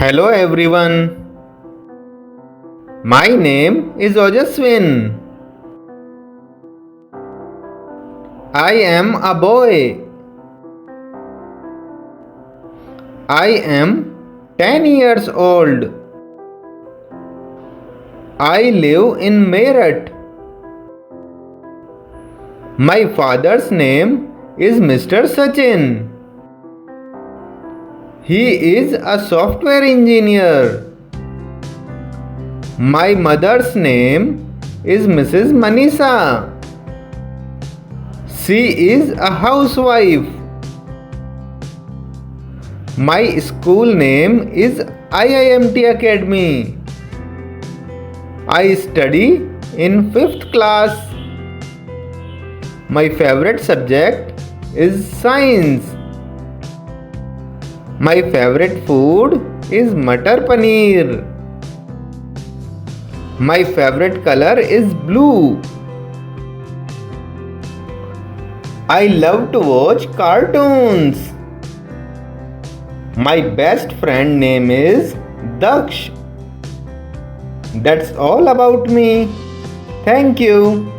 Hello everyone. My name is Ojaswin. I am a boy. I am 10 years old. I live in Meerut. My father's name is Mr. Sachin. He is a software engineer. My mother's name is Mrs. Manisha. She is a housewife. My school name is IIMT Academy. I study in 5th class. My favorite subject is science. My favorite food is Matar Paneer. My favorite color is blue. I love to watch cartoons. My best friend name is Daksh. That's all about me. Thank you.